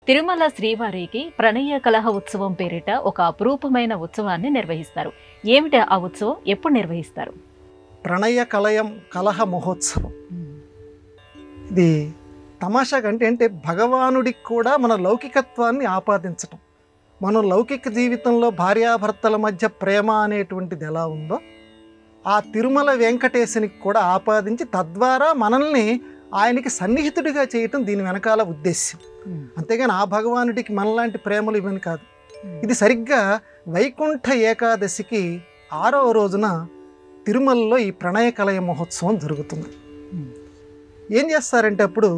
తిరుమల శ్రీవారికి ప్రణయ కలహ ఉత్సవం పేరిట ఒక అపురూపమైన ఉత్సవాన్ని నిర్వహిస్తారు. ఏమిటి ఆ ఉత్సవం? ఎప్పుడు నిర్వహిస్తారు? ప్రణయ కలయం కలహ మహోత్సవం. ఇది తమాషాగా అంటే భగవానుడికి కూడా మన లౌకికత్వాన్ని ఆపాదించటం. మనం లౌకిక జీవితంలో భార్యాభర్తల మధ్య ప్రేమ అనేటువంటిది ఎలా ఉందో ఆ తిరుమల వెంకటేశునికి కూడా ఆపాదించి తద్వారా మనల్ని ఆయనకి సన్నిహితుడిగా చేయటం దీని వెనకాల ఉద్దేశ్యం. అంతేగాని ఆ భగవానుడికి మనలాంటి ప్రేమలు ఇవని కాదు. ఇది సరిగ్గా వైకుంఠ ఏకాదశికి 6వ రోజున తిరుమలలో ఈ ప్రణయ కలయ మహోత్సవం జరుగుతుంది. ఏం చేస్తారంటే అప్పుడు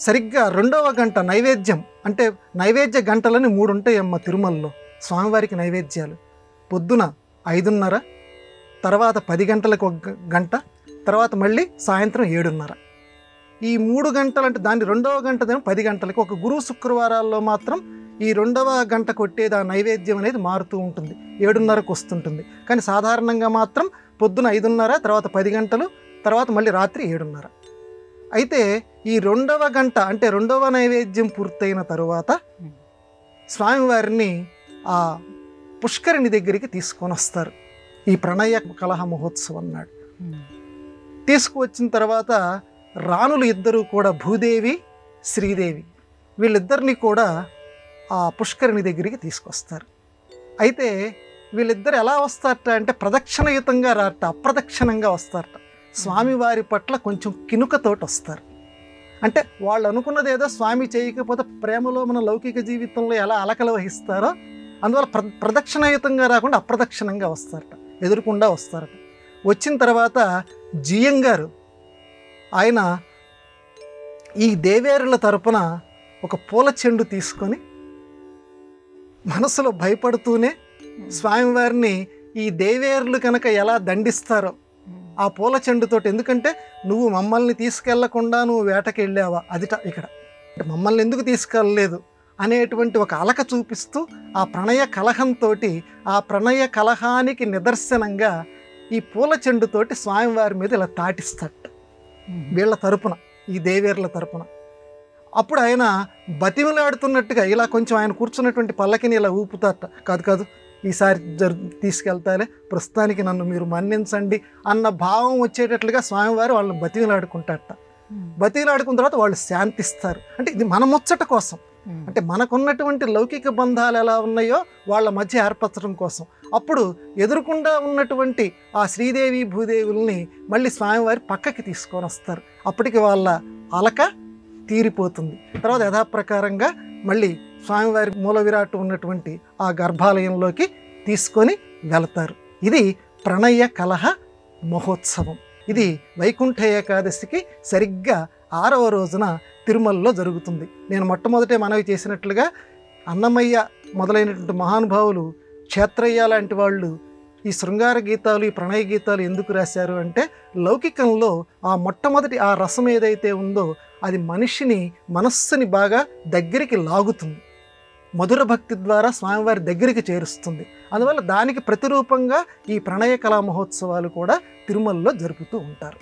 సరిగ్గా 2వ గంట నైవేద్యం, అంటే నైవేద్య గంటలని 3 ఉంటాయమ్మ తిరుమలలో స్వామివారికి నైవేద్యాలు. పొద్దున 5:30, తర్వాత 10 గంటలకు 1 గంట, తర్వాత మళ్ళీ సాయంత్రం 7:30. ఈ 3 గంటలు అంటే దాన్ని 2వ గంటదేమో 10 గంటలకి. ఒక గురు శుక్రవారాల్లో మాత్రం ఈ 2వ గంట కొట్టేది ఆ నైవేద్యం అనేది మారుతూ ఉంటుంది, 7:30కు వస్తుంటుంది. కానీ సాధారణంగా మాత్రం పొద్దున 5:30, తర్వాత 10 గంటలు, తర్వాత మళ్ళీ రాత్రి 7:30. అయితే ఈ 2వ గంట అంటే 2వ నైవేద్యం పూర్తయిన తరువాత స్వామివారిని ఆ పుష్కరిణి దగ్గరికి తీసుకొని వస్తారు. ఈ ప్రణయ కలహ మహోత్సవం నాడు తీసుకువచ్చిన తర్వాత రాణులు ఇద్దరు కూడా, భూదేవి శ్రీదేవి, వీళ్ళిద్దరిని కూడా ఆ పుష్కరిణి దగ్గరికి తీసుకొస్తారు. అయితే వీళ్ళిద్దరు ఎలా వస్తారట అంటే ప్రదక్షిణయుతంగా రారట, అప్రదక్షిణంగా వస్తారట. స్వామివారి పట్ల కొంచెం కినుకతోటి వస్తారు. అంటే వాళ్ళు అనుకున్నది ఏదో స్వామి చేయకపోతే ప్రేమలో మన లౌకిక జీవితంలో ఎలా అలకలు వహిస్తారో అందువల్ల ప్రదక్షిణయుతంగా రాకుండా అప్రదక్షిణంగా వస్తారట, ఎదురుకుండా వస్తారట. వచ్చిన తర్వాత జియం గారు ఆయన ఈ దేవేరుల తరపున ఒక పూల చెండు తీసుకొని మనసులో భయపడుతూనే స్వామివారిని ఈ దేవేరులు కనుక ఎలా దండిస్తారో ఆ పూల చెండుతోటి, ఎందుకంటే నువ్వు మమ్మల్ని తీసుకెళ్లకుండా నువ్వు వేటకి వెళ్ళావా, అదిట ఇక్కడ మమ్మల్ని ఎందుకు తీసుకెళ్ళలేదు అనేటువంటి ఒక అలక చూపిస్తూ ఆ ప్రణయ కలహంతో, ఆ ప్రణయ కలహానికి నిదర్శనంగా ఈ పూల చెండుతోటి స్వామివారి మీద ఇలా తాటిస్తట వీళ్ళ తరపున, ఈ దేవేర్ల తరపున. అప్పుడు ఆయన బతిమలాడుతున్నట్టుగా ఇలా కొంచెం ఆయన కూర్చున్నటువంటి పల్లకిని ఇలా ఊపుతారట. కాదు కాదు ఈసారి తీసుకెళ్తాలే, ప్రస్తుతానికి నన్ను మీరు మన్నించండి అన్న భావం వచ్చేటట్లుగా స్వామివారు వాళ్ళని బతిమలాడుకుంటారట. బతిమలాడుకున్న తర్వాత వాళ్ళు శాంతిస్తారు. అంటే ఇది మన ముచ్చట కోసం, అంటే మనకున్నటువంటి లౌకిక బంధాలు ఎలా ఉన్నాయో వాళ్ళ మధ్య ఏర్పరచడం కోసం. అప్పుడు ఎదురుకుండా ఉన్నటువంటి ఆ శ్రీదేవి భూదేవుల్ని మళ్ళీ స్వామివారి పక్కకి తీసుకొని వస్తారు. అప్పటికి వాళ్ళ అలక తీరిపోతుంది. తర్వాత యథాప్రకారంగా మళ్ళీ స్వామివారి మూల విరాట్ ఉన్నటువంటి ఆ గర్భాలయంలోకి తీసుకొని వెళతారు. ఇది ప్రణయ కలహ మహోత్సవం. ఇది వైకుంఠ ఏకాదశికి సరిగ్గా 6వ రోజున తిరుమలలో జరుగుతుంది. నేను మొట్టమొదటే మనవి చేసినట్లుగా అన్నమయ్య మొదలైనటువంటి మహానుభావులు, క్షేత్రయ్య లాంటి వాళ్ళు ఈ శృంగార గీతాలు, ఈ ప్రణయ గీతాలు ఎందుకు రాశారు అంటే లౌకికంలో ఆ మొట్టమొదటి ఆ రసం ఏదైతే ఉందో అది మనిషిని, మనస్సుని బాగా దగ్గరికి లాగుతుంది, మధుర భక్తి ద్వారా స్వామివారి దగ్గరికి చేరుస్తుంది. అందువల్ల దానికి ప్రతిరూపంగా ఈ ప్రణయ కళా మహోత్సవాలు కూడా తిరుమలలో జరుపుతూ ఉంటారు.